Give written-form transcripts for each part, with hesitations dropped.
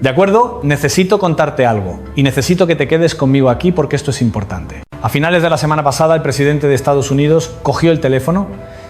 ¿De acuerdo? Necesito contarte algo y necesito que te quedes conmigo aquí porque esto es importante. A finales de la semana pasada, el presidente de Estados Unidos cogió el teléfono,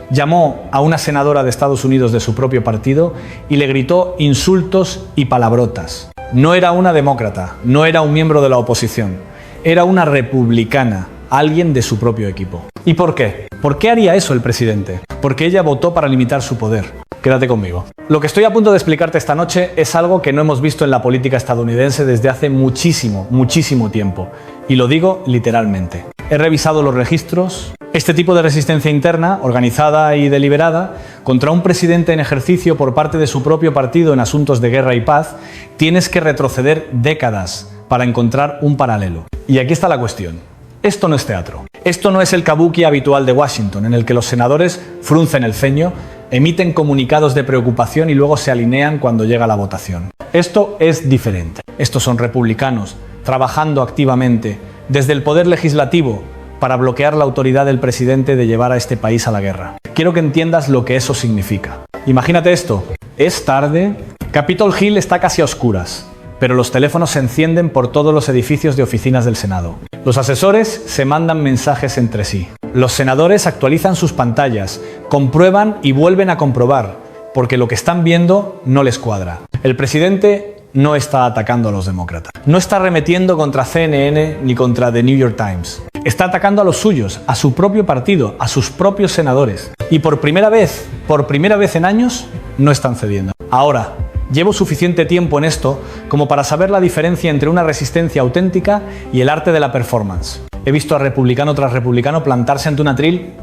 llamó a una senadora de Estados Unidos de su propio partido y le gritó insultos y palabrotas. No era una demócrata, no era un miembro de la oposición, era una republicana, alguien de su propio equipo. ¿Y por qué? ¿Por qué haría eso el presidente? Porque ella votó para limitar su poder. Quédate conmigo. Lo que estoy a punto de explicarte esta noche es algo que no hemos visto en la política estadounidense desde hace muchísimo tiempo. Y lo digo literalmente. He revisado los registros. Este tipo de resistencia interna, organizada y deliberada, contra un presidente en ejercicio por parte de su propio partido en asuntos de guerra y paz, tienes que retroceder décadas para encontrar un paralelo. Y aquí está la cuestión. Esto no es teatro. Esto no es el kabuki habitual de Washington, en el que los senadores fruncen el ceño, emiten comunicados de preocupación y luego se alinean cuando llega la votación. Esto es diferente. Estos son republicanos trabajando activamente desde el poder legislativo para bloquear la autoridad del presidente de llevar a este país a la guerra. Quiero que entiendas lo que eso significa. Imagínate esto. Es tarde. Capitol Hill está casi a oscuras, pero los teléfonos se encienden por todos los edificios de oficinas del Senado. Los asesores se mandan mensajes entre sí. Los senadores actualizan sus pantallas, comprueban y vuelven a comprobar, porque lo que están viendo no les cuadra. El presidente no está atacando a los demócratas. No está arremetiendo contra CNN ni contra The New York Times. Está atacando a los suyos, a su propio partido, a sus propios senadores. Y por primera vez en años, no están cediendo. Ahora, llevo suficiente tiempo en esto como para saber la diferencia entre una resistencia auténtica y el arte de la performance. He visto a republicano tras republicano plantarse ante un atril,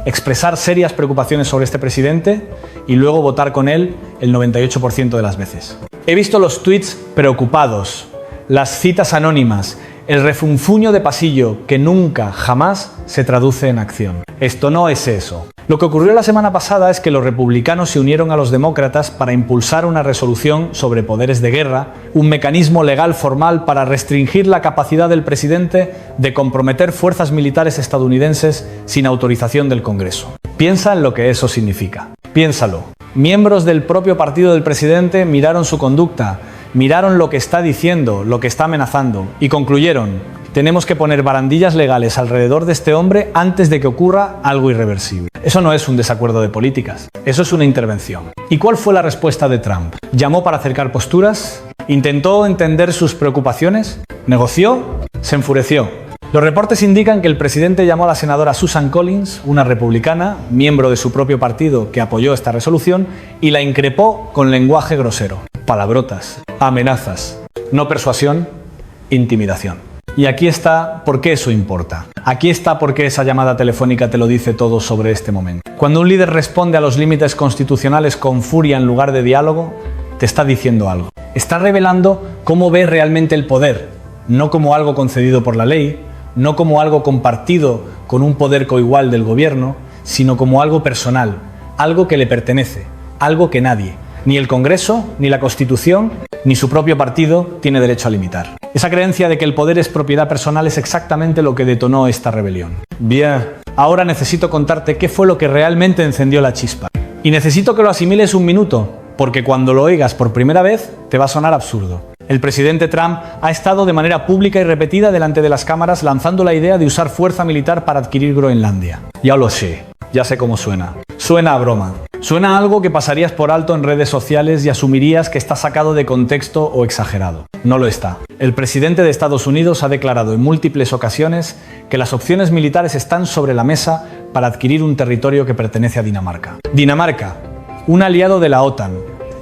expresar serias preocupaciones sobre este presidente y luego votar con él el 98% de las veces. He visto los tweets preocupados, las citas anónimas, el refunfuño de pasillo que nunca, jamás se traduce en acción. Esto no es eso. Lo que ocurrió la semana pasada es que los republicanos se unieron a los demócratas para impulsar una resolución sobre poderes de guerra, un mecanismo legal formal para restringir la capacidad del presidente de comprometer fuerzas militares estadounidenses sin autorización del Congreso. Piensa en lo que eso significa. Piénsalo. Miembros del propio partido del presidente miraron su conducta, miraron lo que está diciendo, lo que está amenazando y concluyeron: tenemos que poner barandillas legales alrededor de este hombre antes de que ocurra algo irreversible. Eso no es un desacuerdo de políticas, eso es una intervención. ¿Y cuál fue la respuesta de Trump? ¿Llamó para acercar posturas? ¿Intentó entender sus preocupaciones? ¿Negoció? ¿Se enfureció? Los reportes indican que el presidente llamó a la senadora Susan Collins, una republicana, miembro de su propio partido que apoyó esta resolución, y la increpó con lenguaje grosero. Palabrotas, amenazas, no persuasión, intimidación. Y aquí está por qué eso importa. Aquí está por qué esa llamada telefónica te lo dice todo sobre este momento. Cuando un líder responde a los límites constitucionales con furia en lugar de diálogo, te está diciendo algo. Está revelando cómo ve realmente el poder, no como algo concedido por la ley, no como algo compartido con un poder coigual del gobierno, sino como algo personal, algo que le pertenece, algo que nadie, ni el Congreso, ni la Constitución, ni su propio partido tiene derecho a limitar. Esa creencia de que el poder es propiedad personal es exactamente lo que detonó esta rebelión. Bien, ahora necesito contarte qué fue lo que realmente encendió la chispa. Y necesito que lo asimiles un minuto, porque cuando lo oigas por primera vez te va a sonar absurdo. El presidente Trump ha estado de manera pública y repetida delante de las cámaras lanzando la idea de usar fuerza militar para adquirir Groenlandia. Ya lo sé, ya sé cómo suena. Suena a broma. Suena a algo que pasarías por alto en redes sociales y asumirías que está sacado de contexto o exagerado. No lo está. El presidente de Estados Unidos ha declarado en múltiples ocasiones que las opciones militares están sobre la mesa para adquirir un territorio que pertenece a Dinamarca. Dinamarca, un aliado de la OTAN,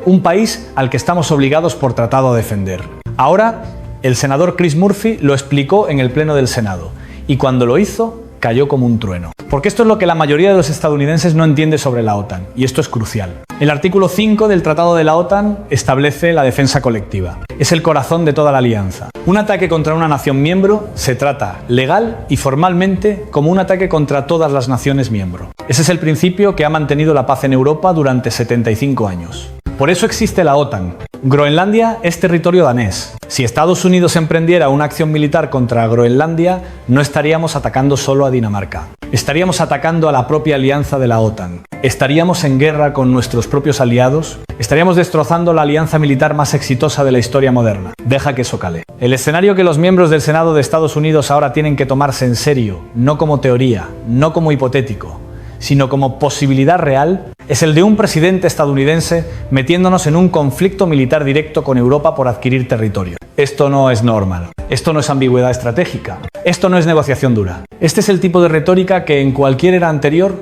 un país al que estamos obligados por tratado a defender. Ahora, el senador Chris Murphy lo explicó en el Pleno del Senado, y cuando lo hizo, cayó como un trueno. Porque esto es lo que la mayoría de los estadounidenses no entiende sobre la OTAN, y esto es crucial. El artículo 5 del Tratado de la OTAN establece la defensa colectiva. Es el corazón de toda la alianza. Un ataque contra una nación miembro se trata legal y formalmente como un ataque contra todas las naciones miembro. Ese es el principio que ha mantenido la paz en Europa durante 75 años. Por eso existe la OTAN. Groenlandia es territorio danés. Si Estados Unidos emprendiera una acción militar contra Groenlandia, no estaríamos atacando solo a Dinamarca. Estaríamos atacando a la propia alianza de la OTAN. Estaríamos en guerra con nuestros propios aliados. Estaríamos destrozando la alianza militar más exitosa de la historia moderna. Deja que eso cale. El escenario que los miembros del Senado de Estados Unidos ahora tienen que tomarse en serio, no como teoría, no como hipotético, sino como posibilidad real, es el de un presidente estadounidense metiéndonos en un conflicto militar directo con Europa por adquirir territorio. Esto no es normal. Esto no es ambigüedad estratégica. Esto no es negociación dura. Este es el tipo de retórica que en cualquier era anterior,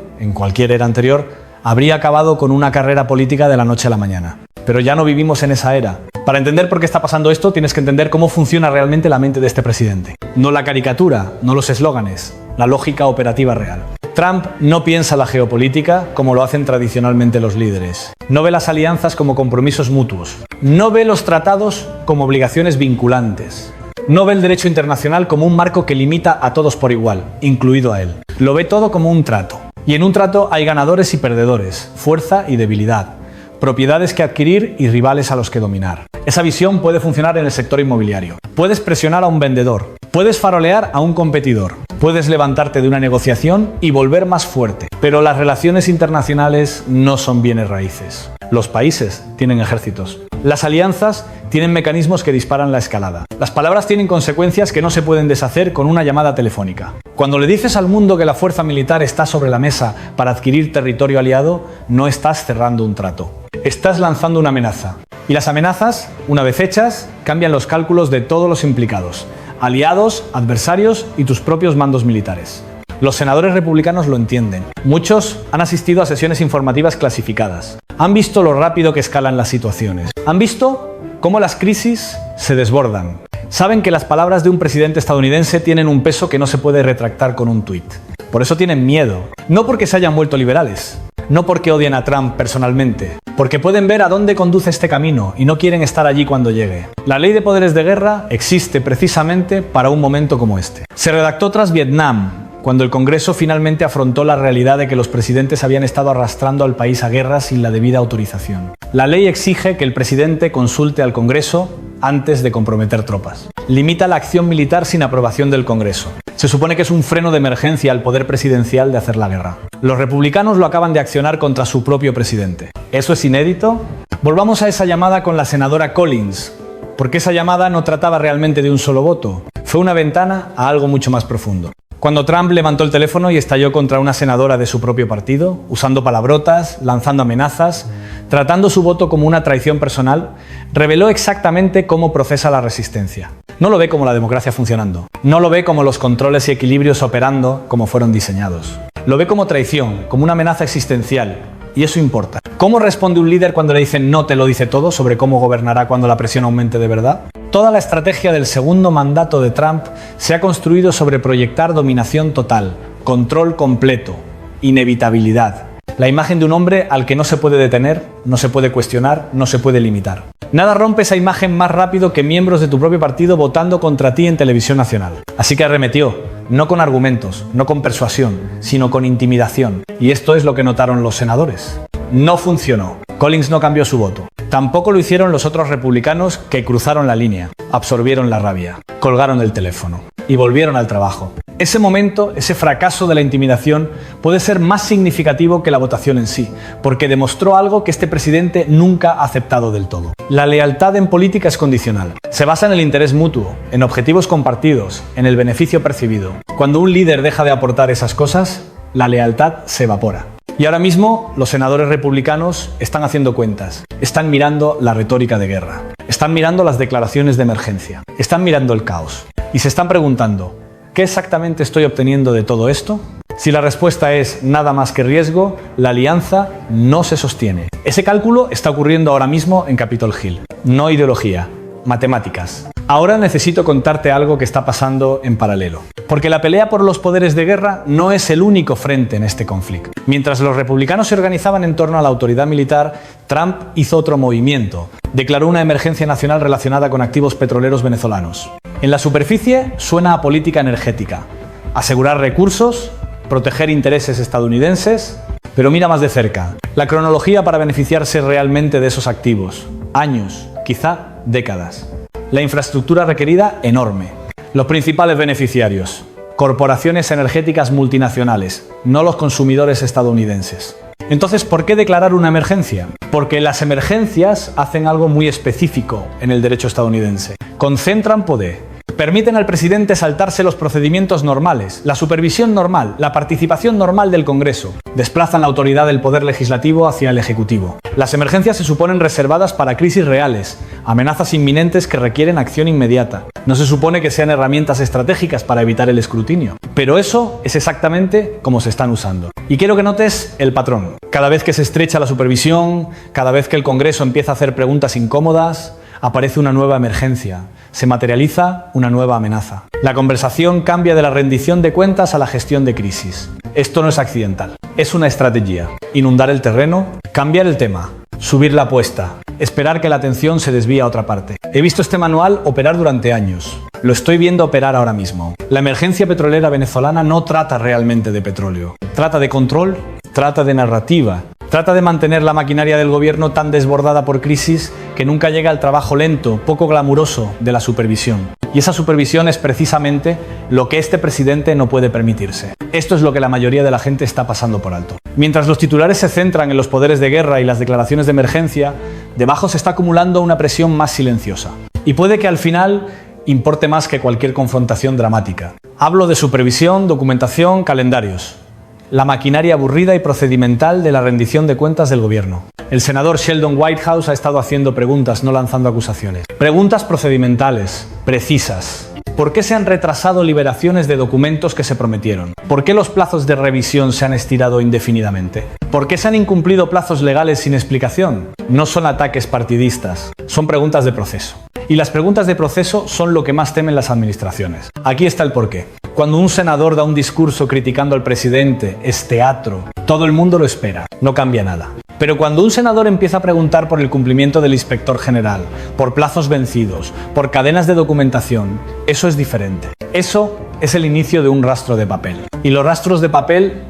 habría acabado con una carrera política de la noche a la mañana. Pero ya no vivimos en esa era. Para entender por qué está pasando esto, tienes que entender cómo funciona realmente la mente de este presidente. No la caricatura, no los eslóganes, la lógica operativa real. Trump no piensa la geopolítica como lo hacen tradicionalmente los líderes. No ve las alianzas como compromisos mutuos. No ve los tratados como obligaciones vinculantes. No ve el derecho internacional como un marco que limita a todos por igual, incluido a él. Lo ve todo como un trato. Y en un trato hay ganadores y perdedores, fuerza y debilidad, propiedades que adquirir y rivales a los que dominar. Esa visión puede funcionar en el sector inmobiliario. Puedes presionar a un vendedor, puedes farolear a un competidor, puedes levantarte de una negociación y volver más fuerte. Pero las relaciones internacionales no son bienes raíces. Los países tienen ejércitos. Las alianzas tienen mecanismos que disparan la escalada. Las palabras tienen consecuencias que no se pueden deshacer con una llamada telefónica. Cuando le dices al mundo que la fuerza militar está sobre la mesa para adquirir territorio aliado, no estás cerrando un trato. Estás lanzando una amenaza. Y las amenazas, una vez hechas, cambian los cálculos de todos los implicados: aliados, adversarios y tus propios mandos militares. Los senadores republicanos lo entienden. Muchos han asistido a sesiones informativas clasificadas. Han visto lo rápido que escalan las situaciones. Han visto cómo las crisis se desbordan. Saben que las palabras de un presidente estadounidense tienen un peso que no se puede retractar con un tuit. Por eso tienen miedo. No porque se hayan vuelto liberales. No porque odien a Trump personalmente. Porque pueden ver a dónde conduce este camino y no quieren estar allí cuando llegue. La ley de poderes de guerra existe precisamente para un momento como este. Se redactó tras Vietnam, cuando el Congreso finalmente afrontó la realidad de que los presidentes habían estado arrastrando al país a guerra sin la debida autorización. La ley exige que el presidente consulte al Congreso antes de comprometer tropas. Limita la acción militar sin aprobación del Congreso. Se supone que es un freno de emergencia al poder presidencial de hacer la guerra. Los republicanos lo acaban de accionar contra su propio presidente. ¿Eso es inédito? Volvamos a esa llamada con la senadora Collins, porque esa llamada no trataba realmente de un solo voto. Fue una ventana a algo mucho más profundo. Cuando Trump levantó el teléfono y estalló contra una senadora de su propio partido, usando palabrotas, lanzando amenazas, tratando su voto como una traición personal, reveló exactamente cómo procesa la resistencia. No lo ve como la democracia funcionando. No lo ve como los controles y equilibrios operando como fueron diseñados. Lo ve como traición, como una amenaza existencial. Y eso importa. ¿Cómo responde un líder cuando le dicen no te lo dice todo sobre cómo gobernará cuando la presión aumente de verdad? Toda la estrategia del segundo mandato de Trump se ha construido sobre proyectar dominación total, control completo, inevitabilidad. La imagen de un hombre al que no se puede detener, no se puede cuestionar, no se puede limitar. Nada rompe esa imagen más rápido que miembros de tu propio partido votando contra ti en televisión nacional. Así que arremetió, no con argumentos, no con persuasión, sino con intimidación. Y esto es lo que notaron los senadores. No funcionó. Collins no cambió su voto. Tampoco lo hicieron los otros republicanos que cruzaron la línea, absorbieron la rabia, colgaron el teléfono y volvieron al trabajo. Ese momento, ese fracaso de la intimidación, puede ser más significativo que la votación en sí, porque demostró algo que este presidente nunca ha aceptado del todo. La lealtad en política es condicional. Se basa en el interés mutuo, en objetivos compartidos, en el beneficio percibido. Cuando un líder deja de aportar esas cosas, la lealtad se evapora. Y ahora mismo los senadores republicanos están haciendo cuentas, están mirando la retórica de guerra, están mirando las declaraciones de emergencia, están mirando el caos y se están preguntando, ¿qué exactamente estoy obteniendo de todo esto? Si la respuesta es nada más que riesgo, la alianza no se sostiene. Ese cálculo está ocurriendo ahora mismo en Capitol Hill. No ideología, matemáticas. Ahora necesito contarte algo que está pasando en paralelo. Porque la pelea por los poderes de guerra no es el único frente en este conflicto. Mientras los republicanos se organizaban en torno a la autoridad militar, Trump hizo otro movimiento. Declaró una emergencia nacional relacionada con activos petroleros venezolanos. En la superficie suena a política energética. Asegurar recursos, proteger intereses estadounidenses, Pero mira más de cerca. La cronología para beneficiarse realmente de esos activos. Años, quizá décadas. La infraestructura requerida, enorme. Los principales beneficiarios. Corporaciones energéticas multinacionales, no los consumidores estadounidenses. Entonces, ¿por qué declarar una emergencia? Porque las emergencias hacen algo muy específico en el derecho estadounidense. Concentran poder. Permiten al presidente saltarse los procedimientos normales, la supervisión normal, la participación normal del Congreso. Desplazan la autoridad del poder legislativo hacia el ejecutivo. Las emergencias se suponen reservadas para crisis reales, amenazas inminentes que requieren acción inmediata. No se supone que sean herramientas estratégicas para evitar el escrutinio. Pero eso es exactamente como se están usando. Y quiero que notes el patrón. Cada vez que se estrecha la supervisión, cada vez que el Congreso empieza a hacer preguntas incómodas, aparece una nueva emergencia. Se materializa una nueva amenaza. La conversación cambia de la rendición de cuentas a la gestión de crisis. Esto no es accidental, es una estrategia. Inundar el terreno, cambiar el tema, subir la apuesta, esperar que la atención se desvíe a otra parte. He visto este manual operar durante años. Lo estoy viendo operar ahora mismo. La emergencia petrolera venezolana no trata realmente de petróleo. Trata de control, trata de narrativa. Trata de mantener la maquinaria del gobierno tan desbordada por crisis que nunca llega al trabajo lento, poco glamuroso de la supervisión. Y esa supervisión es precisamente lo que este presidente no puede permitirse. Esto es lo que la mayoría de la gente está pasando por alto. Mientras los titulares se centran en los poderes de guerra y las declaraciones de emergencia, debajo se está acumulando una presión más silenciosa. Y puede que al final importe más que cualquier confrontación dramática. Hablo de supervisión, documentación, calendarios. La maquinaria aburrida y procedimental de la rendición de cuentas del gobierno. El senador Sheldon Whitehouse ha estado haciendo preguntas, no lanzando acusaciones. Preguntas procedimentales, precisas. ¿Por qué se han retrasado liberaciones de documentos que se prometieron? ¿Por qué los plazos de revisión se han estirado indefinidamente? ¿Por qué se han incumplido plazos legales sin explicación? No son ataques partidistas, son preguntas de proceso. Y las preguntas de proceso son lo que más temen las administraciones. Aquí está el porqué. Cuando un senador da un discurso criticando al presidente, es teatro. Todo el mundo lo espera, no cambia nada. Pero cuando un senador empieza a preguntar por el cumplimiento del inspector general, por plazos vencidos, por cadenas de documentación, eso es diferente. Eso es el inicio de un rastro de papel. Y los rastros de papel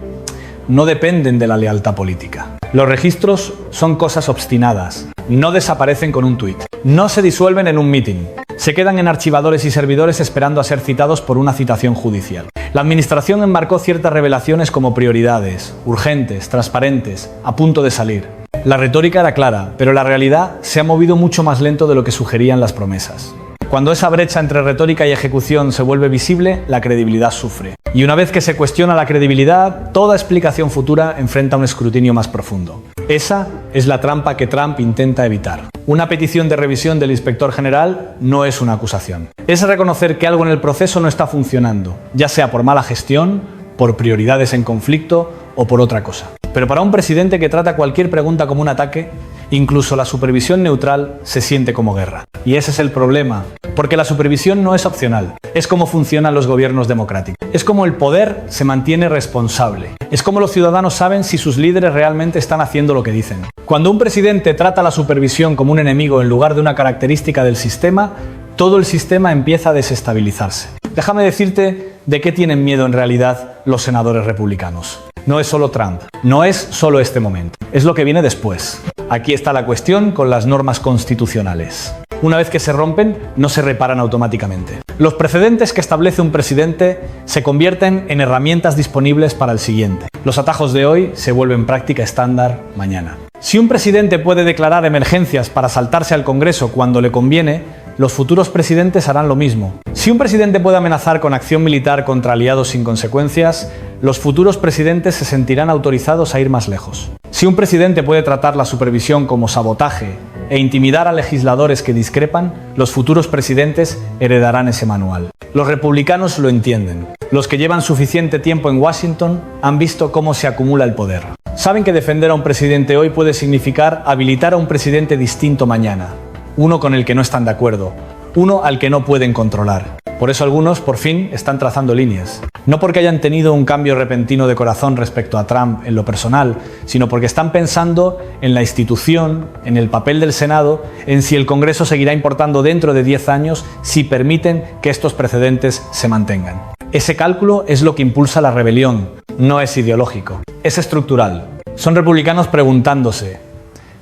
no dependen de la lealtad política. Los registros son cosas obstinadas, no desaparecen con un tuit, no se disuelven en un mitin, se quedan en archivadores y servidores esperando a ser citados por una citación judicial. La administración enmarcó ciertas revelaciones como prioridades, urgentes, transparentes, a punto de salir. La retórica era clara, pero la realidad se ha movido mucho más lento de lo que sugerían las promesas. Cuando esa brecha entre retórica y ejecución se vuelve visible, la credibilidad sufre. Y una vez que se cuestiona la credibilidad, toda explicación futura enfrenta un escrutinio más profundo. Esa es la trampa que Trump intenta evitar. Una petición de revisión del inspector general no es una acusación. Es reconocer que algo en el proceso no está funcionando, ya sea por mala gestión, por prioridades en conflicto o por otra cosa. Pero para un presidente que trata cualquier pregunta como un ataque, incluso la supervisión neutral se siente como guerra. Y ese es el problema, porque la supervisión no es opcional. Es como funcionan los gobiernos democráticos. Es como el poder se mantiene responsable. Es como los ciudadanos saben si sus líderes realmente están haciendo lo que dicen. Cuando un presidente trata la supervisión como un enemigo en lugar de una característica del sistema, todo el sistema empieza a desestabilizarse. Déjame decirte de qué tienen miedo en realidad los senadores republicanos. No es solo Trump, no es solo este momento, es lo que viene después. Aquí está la cuestión con las normas constitucionales. Una vez que se rompen, no se reparan automáticamente. Los precedentes que establece un presidente se convierten en herramientas disponibles para el siguiente. Los atajos de hoy se vuelven práctica estándar mañana. Si un presidente puede declarar emergencias para saltarse al Congreso cuando le conviene, los futuros presidentes harán lo mismo. Si un presidente puede amenazar con acción militar contra aliados sin consecuencias, los futuros presidentes se sentirán autorizados a ir más lejos. Si un presidente puede tratar la supervisión como sabotaje e intimidar a legisladores que discrepan, los futuros presidentes heredarán ese manual. Los republicanos lo entienden. Los que llevan suficiente tiempo en Washington han visto cómo se acumula el poder. Saben que defender a un presidente hoy puede significar habilitar a un presidente distinto mañana. Uno con el que no están de acuerdo. Uno al que no pueden controlar. Por eso algunos, por fin, están trazando líneas. No porque hayan tenido un cambio repentino de corazón respecto a Trump en lo personal, sino porque están pensando en la institución, en el papel del Senado, en si el Congreso seguirá importando dentro de 10 años si permiten que estos precedentes se mantengan. Ese cálculo es lo que impulsa la rebelión. No es ideológico, es estructural. Son republicanos preguntándose,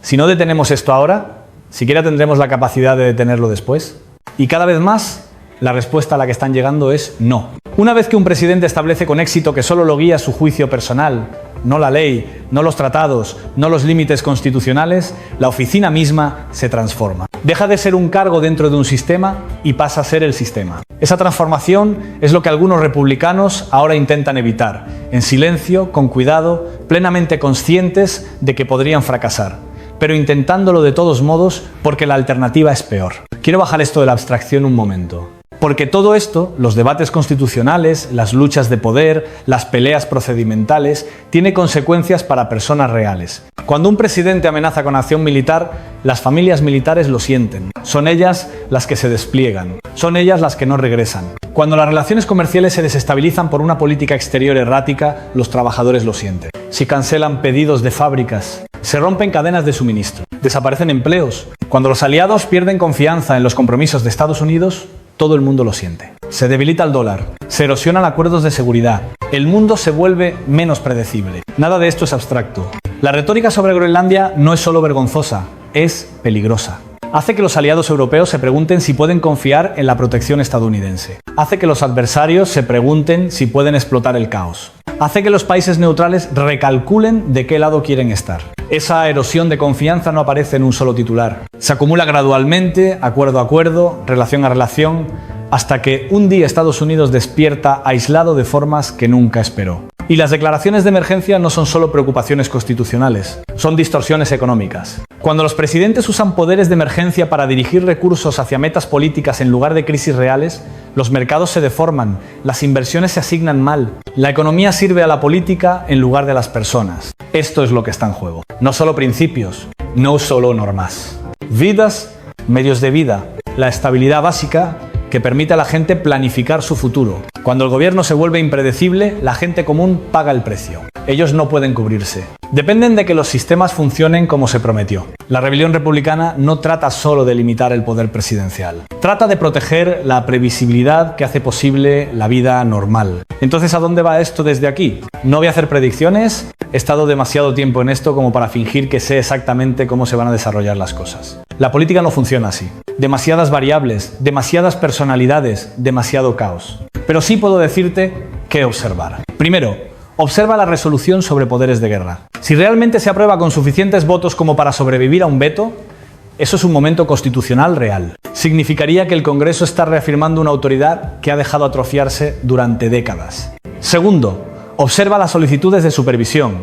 si no detenemos esto ahora, ¿siquiera tendremos la capacidad de detenerlo después? Y cada vez más, la respuesta a la que están llegando es no. Una vez que un presidente establece con éxito que solo lo guía su juicio personal, no la ley, no los tratados, no los límites constitucionales, la oficina misma se transforma. Deja de ser un cargo dentro de un sistema y pasa a ser el sistema. Esa transformación es lo que algunos republicanos ahora intentan evitar, en silencio, con cuidado, plenamente conscientes de que podrían fracasar, pero intentándolo de todos modos porque la alternativa es peor. Quiero bajar esto de la abstracción un momento. Porque todo esto, los debates constitucionales, las luchas de poder, las peleas procedimentales, tiene consecuencias para personas reales. Cuando un presidente amenaza con acción militar, las familias militares lo sienten. Son ellas las que se despliegan. Son ellas las que no regresan. Cuando las relaciones comerciales se desestabilizan por una política exterior errática, los trabajadores lo sienten. Si cancelan pedidos de fábricas, se rompen cadenas de suministro, desaparecen empleos. Cuando los aliados pierden confianza en los compromisos de Estados Unidos, todo el mundo lo siente. Se debilita el dólar, se erosionan acuerdos de seguridad, el mundo se vuelve menos predecible. Nada de esto es abstracto. La retórica sobre Groenlandia no es solo vergonzosa, es peligrosa. Hace que los aliados europeos se pregunten si pueden confiar en la protección estadounidense. Hace que los adversarios se pregunten si pueden explotar el caos. Hace que los países neutrales recalculen de qué lado quieren estar. Esa erosión de confianza no aparece en un solo titular. Se acumula gradualmente, acuerdo a acuerdo, relación a relación, hasta que un día Estados Unidos despierta aislado de formas que nunca esperó. Y las declaraciones de emergencia no son solo preocupaciones constitucionales, son distorsiones económicas. Cuando los presidentes usan poderes de emergencia para dirigir recursos hacia metas políticas en lugar de crisis reales, los mercados se deforman, las inversiones se asignan mal, la economía sirve a la política en lugar de a las personas. Esto es lo que está en juego. No solo principios, no solo normas. Vidas, medios de vida, la estabilidad básica que permite a la gente planificar su futuro. Cuando el gobierno se vuelve impredecible, la gente común paga el precio. Ellos no pueden cubrirse. Dependen de que los sistemas funcionen como se prometió. La rebelión republicana no trata solo de limitar el poder presidencial. Trata de proteger la previsibilidad que hace posible la vida normal. Entonces, ¿a dónde va esto desde aquí? No voy a hacer predicciones. He estado demasiado tiempo en esto como para fingir que sé exactamente cómo se van a desarrollar las cosas. La política no funciona así. Demasiadas variables, demasiadas personalidades, demasiado caos. Pero sí puedo decirte qué observar. Primero, observa la resolución sobre poderes de guerra. Si realmente se aprueba con suficientes votos como para sobrevivir a un veto, eso es un momento constitucional real. Significaría que el Congreso está reafirmando una autoridad que ha dejado atrofiarse durante décadas. Segundo, observa las solicitudes de supervisión,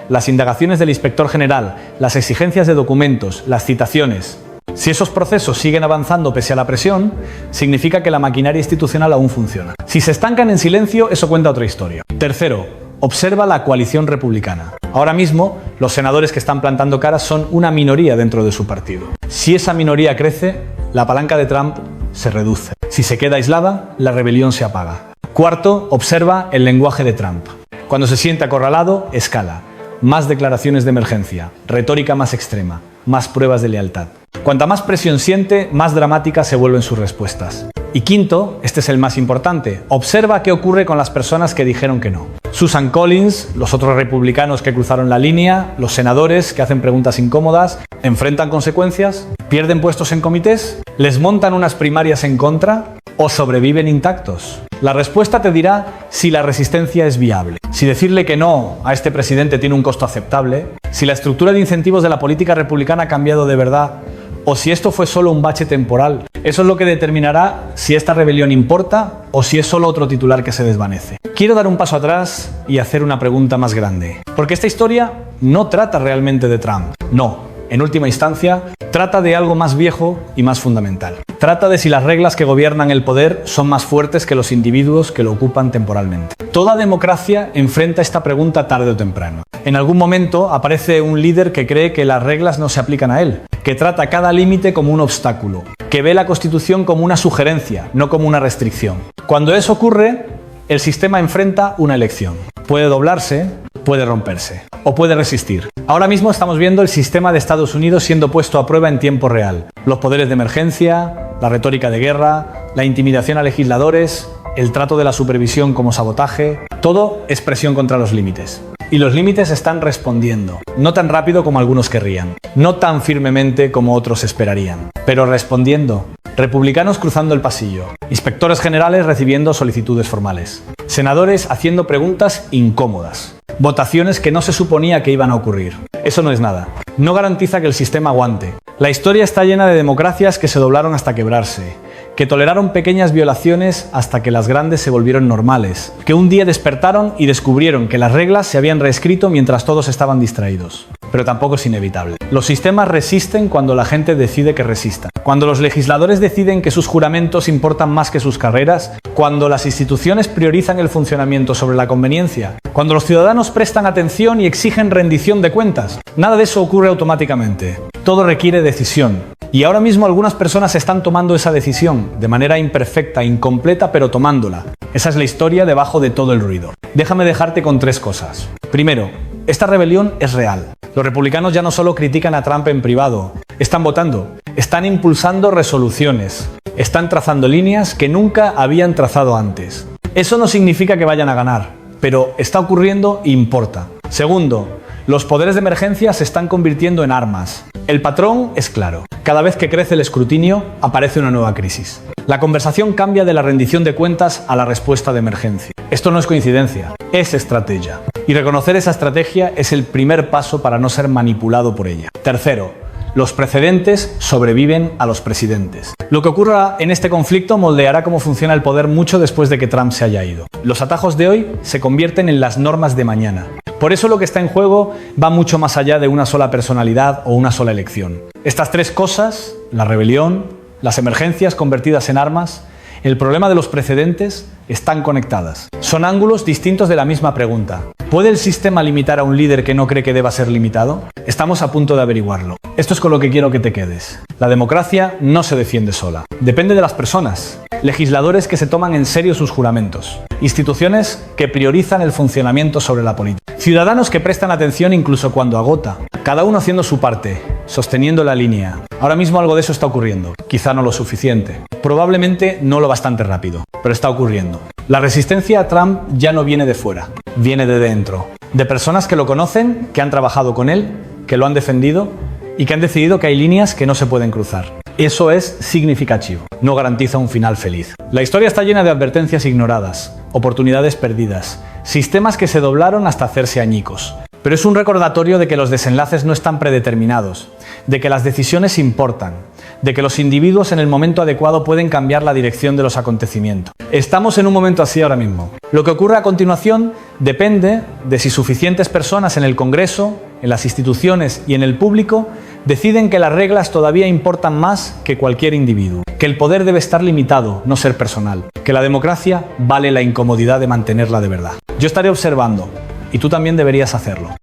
las indagaciones del inspector general, las exigencias de documentos, las citaciones. Si esos procesos siguen avanzando pese a la presión, significa que la maquinaria institucional aún funciona. Si se estancan en silencio, eso cuenta otra historia. Tercero, observa la coalición republicana. Ahora mismo, los senadores que están plantando caras son una minoría dentro de su partido. Si esa minoría crece, la palanca de Trump se reduce. Si se queda aislada, la rebelión se apaga. Cuarto, observa el lenguaje de Trump. Cuando se siente acorralado, escala. Más declaraciones de emergencia, retórica más extrema, más pruebas de lealtad. Cuanta más presión siente, más dramáticas se vuelven sus respuestas. Y quinto, este es el más importante, observa qué ocurre con las personas que dijeron que no. Susan Collins, los otros republicanos que cruzaron la línea, los senadores que hacen preguntas incómodas, ¿enfrentan consecuencias? ¿Pierden puestos en comités? ¿Les montan unas primarias en contra? ¿O sobreviven intactos? La respuesta te dirá si la resistencia es viable. Si decirle que no a este presidente tiene un costo aceptable, si la estructura de incentivos de la política republicana ha cambiado de verdad, o si esto fue solo un bache temporal. Eso es lo que determinará si esta rebelión importa o si es solo otro titular que se desvanece. Quiero dar un paso atrás y hacer una pregunta más grande. Porque esta historia no trata realmente de Trump. No. En última instancia, trata de algo más viejo y más fundamental. Trata de si las reglas que gobiernan el poder son más fuertes que los individuos que lo ocupan temporalmente. Toda democracia enfrenta esta pregunta tarde o temprano. En algún momento aparece un líder que cree que las reglas no se aplican a él, que trata cada límite como un obstáculo, que ve la Constitución como una sugerencia, no como una restricción. Cuando eso ocurre, el sistema enfrenta una elección. Puede doblarse, puede romperse o puede resistir. Ahora mismo estamos viendo el sistema de Estados Unidos siendo puesto a prueba en tiempo real. Los poderes de emergencia, la retórica de guerra, la intimidación a legisladores, el trato de la supervisión como sabotaje, todo es presión contra los límites. Y los límites están respondiendo. No tan rápido como algunos querrían. No tan firmemente como otros esperarían. Pero respondiendo. Republicanos cruzando el pasillo. Inspectores generales recibiendo solicitudes formales. Senadores haciendo preguntas incómodas. Votaciones que no se suponía que iban a ocurrir. Eso no es nada. No garantiza que el sistema aguante. La historia está llena de democracias que se doblaron hasta quebrarse, que toleraron pequeñas violaciones hasta que las grandes se volvieron normales, que un día despertaron y descubrieron que las reglas se habían reescrito mientras todos estaban distraídos. Pero tampoco es inevitable. Los sistemas resisten cuando la gente decide que resistan. Cuando los legisladores deciden que sus juramentos importan más que sus carreras, cuando las instituciones priorizan el funcionamiento sobre la conveniencia, cuando los ciudadanos prestan atención y exigen rendición de cuentas. Nada de eso ocurre automáticamente. Todo requiere decisión. Y ahora mismo algunas personas están tomando esa decisión, de manera imperfecta, incompleta, pero tomándola. Esa es la historia debajo de todo el ruido. Déjame dejarte con 3 cosas. Primero, esta rebelión es real. Los republicanos ya no solo critican a Trump en privado, están votando, están impulsando resoluciones, están trazando líneas que nunca habían trazado antes. Eso no significa que vayan a ganar, pero está ocurriendo e importa. Segundo, los poderes de emergencia se están convirtiendo en armas. El patrón es claro. Cada vez que crece el escrutinio, aparece una nueva crisis. La conversación cambia de la rendición de cuentas a la respuesta de emergencia. Esto no es coincidencia, es estrategia. Y reconocer esa estrategia es el primer paso para no ser manipulado por ella. Tercero, los precedentes sobreviven a los presidentes. Lo que ocurra en este conflicto moldeará cómo funciona el poder mucho después de que Trump se haya ido. Los atajos de hoy se convierten en las normas de mañana. Por eso lo que está en juego va mucho más allá de una sola personalidad o una sola elección. Estas 3 cosas, la rebelión, las emergencias convertidas en armas, el problema de los precedentes, están conectadas. Son ángulos distintos de la misma pregunta. ¿Puede el sistema limitar a un líder que no cree que deba ser limitado? Estamos a punto de averiguarlo. Esto es con lo que quiero que te quedes. La democracia no se defiende sola. Depende de las personas. Legisladores que se toman en serio sus juramentos. Instituciones que priorizan el funcionamiento sobre la política. Ciudadanos que prestan atención incluso cuando agota. Cada uno haciendo su parte, sosteniendo la línea. Ahora mismo algo de eso está ocurriendo. Quizá no lo suficiente. Probablemente no lo bastante rápido, pero está ocurriendo. La resistencia a Trump ya no viene de fuera, viene de dentro. De personas que lo conocen, que han trabajado con él, que lo han defendido y que han decidido que hay líneas que no se pueden cruzar. Eso es significativo, no garantiza un final feliz. La historia está llena de advertencias ignoradas, oportunidades perdidas, sistemas que se doblaron hasta hacerse añicos. Pero es un recordatorio de que los desenlaces no están predeterminados, de que las decisiones importan, de que los individuos en el momento adecuado pueden cambiar la dirección de los acontecimientos. Estamos en un momento así ahora mismo. Lo que ocurre a continuación depende de si suficientes personas en el Congreso, en las instituciones y en el público deciden que las reglas todavía importan más que cualquier individuo, que el poder debe estar limitado, no ser personal, que la democracia vale la incomodidad de mantenerla de verdad. Yo estaré observando, y tú también deberías hacerlo.